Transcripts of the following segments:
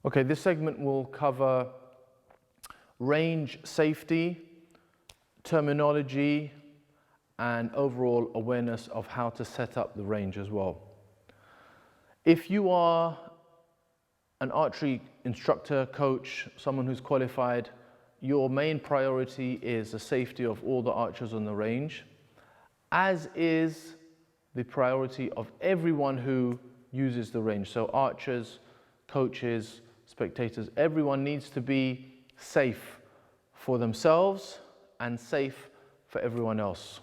Okay, this segment will cover range safety, terminology, and overall awareness of how to set up the range as well. If you are an archery instructor, coach, someone who's qualified, your main priority is the safety of all the archers on the range, as is the priority of everyone who uses the range. So archers, coaches, spectators, everyone needs to be safe for themselves and safe for everyone else.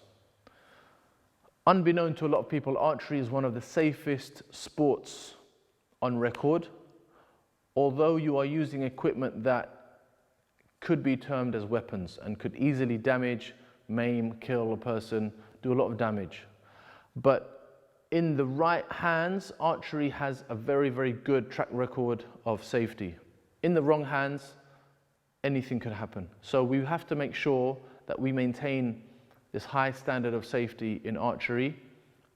Unbeknown to a lot of people, archery is one of the safest sports on record, although you are using equipment that could be termed as weapons and could easily damage, maim, kill a person, do a lot of damage. But in the right hands, archery has a very, very good track record of safety. In the wrong hands, anything could happen. So we have to make sure that we maintain this high standard of safety in archery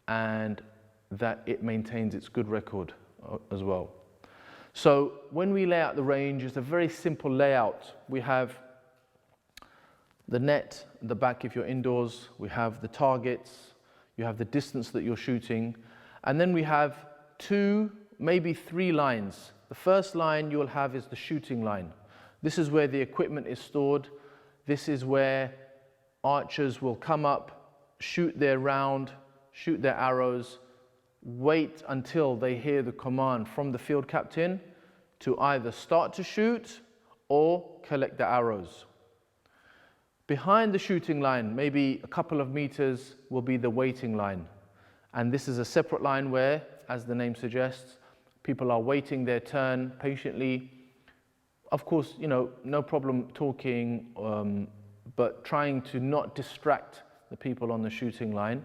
and that it maintains its good record as well. So when we lay out the range, it's a very simple layout. We have the net, the back if you're indoors, we have the targets, you have the distance that you're shooting, and then we have 2, maybe 3 lines. The first line you'll have is the shooting line. This is where the equipment is stored. This is where archers will come up, shoot their round, shoot their arrows, wait until they hear the command from the field captain to either start to shoot or collect the arrows. Behind the shooting line, maybe a couple of meters, will be the waiting line. And this is a separate line where, as the name suggests, people are waiting their turn patiently. Of course, no problem talking, but trying to not distract the people on the shooting line.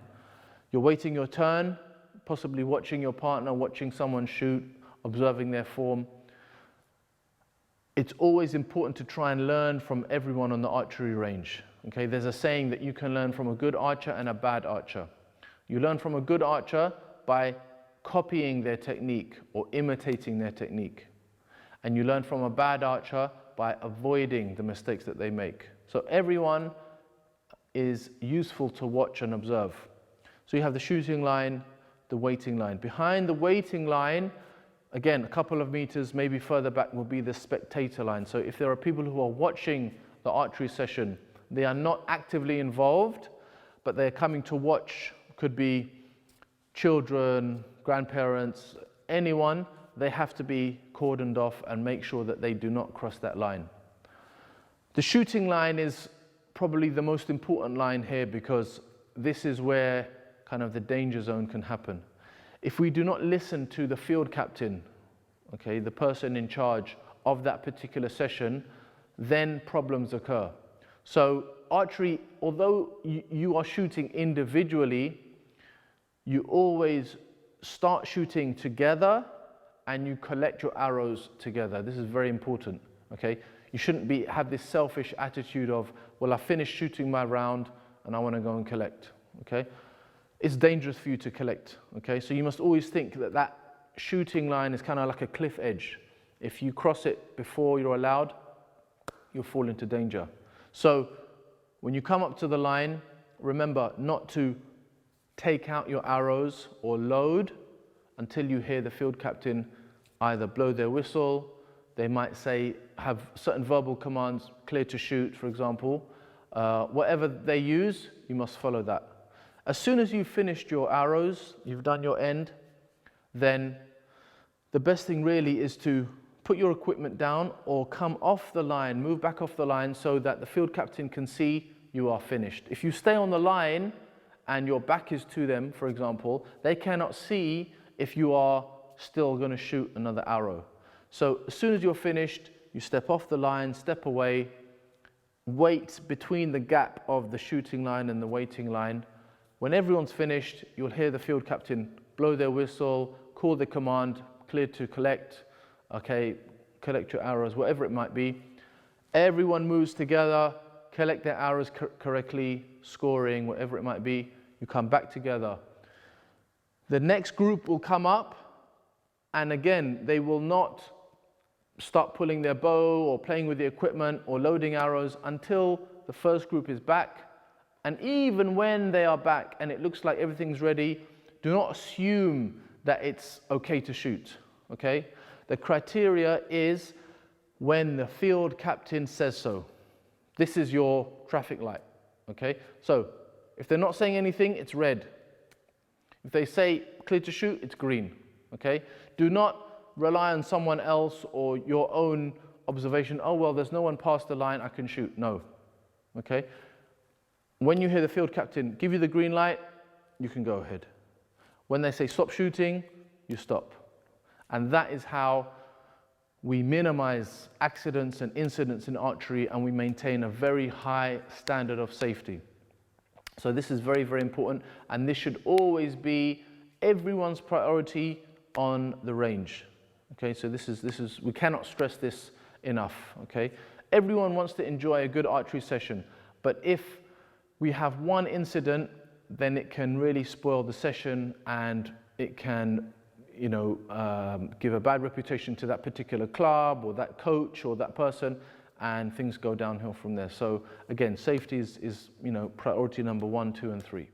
You're waiting your turn, possibly watching your partner, watching someone shoot, observing their form. It's always important to try and learn from everyone on the archery range. Okay, there's a saying that you can learn from a good archer and a bad archer. You learn from a good archer by copying their technique or imitating their technique. And you learn from a bad archer by avoiding the mistakes that they make. So everyone is useful to watch and observe. So you have the shooting line, the waiting line. Behind the waiting line, again, a couple of meters, maybe further back, will be the spectator line. So if there are people who are watching the archery session, they are not actively involved, but they're coming to watch. Could be children, grandparents, anyone. They have to be cordoned off and make sure that they do not cross that line. The shooting line is probably the most important line here because this is where kind of the danger zone can happen. If we do not listen to the field captain, okay, the person in charge of that particular session, then problems occur. So archery, although you are shooting individually, you always start shooting together and you collect your arrows together. This is very important, okay? You shouldn't have this selfish attitude of, well, I finished shooting my round and I want to go and collect, okay? It's dangerous for you to collect, okay? So you must always think that that shooting line is kind of like a cliff edge. If you cross it before you're allowed, you'll fall into danger. So when you come up to the line, remember not to take out your arrows or load until you hear the field captain either blow their whistle. They might say, have certain verbal commands, clear to shoot, for example. Whatever they use, you must follow that. As soon as you've finished your arrows, you've done your end, then the best thing really is to put your equipment down or come off the line, move back off the line so that the field captain can see you are finished. If you stay on the line and your back is to them, for example, they cannot see if you are still going to shoot another arrow. So as soon as you're finished, you step off the line, step away, wait between the gap of the shooting line and the waiting line. When everyone's finished, you'll hear the field captain blow their whistle, call the command, clear to collect, okay, collect your arrows, whatever it might be. Everyone moves together, collect their arrows correctly, scoring, whatever it might be. You come back together. The next group will come up, and again, they will not start pulling their bow or playing with the equipment or loading arrows until the first group is back. And even when they are back and it looks like everything's ready, do not assume that it's okay to shoot, okay? The criteria is when the field captain says so. This is your traffic light, okay? So if they're not saying anything, it's red. If they say clear to shoot, it's green, okay? Do not rely on someone else or your own observation. Oh, well, there's no one past the line, I can shoot. No, okay? When you hear the field captain give you the green light, you can go ahead. When they say stop shooting, you stop. And that is how we minimize accidents and incidents in archery, and we maintain a very high standard of safety. So this is very, very important, and this should always be everyone's priority on the range. Okay, so this is we cannot stress this enough. Okay, everyone wants to enjoy a good archery session, but if we have one incident, then it can really spoil the session, and it can, give a bad reputation to that particular club or that coach or that person, and things go downhill from there. So again, safety is priority number 1, 2, and 3.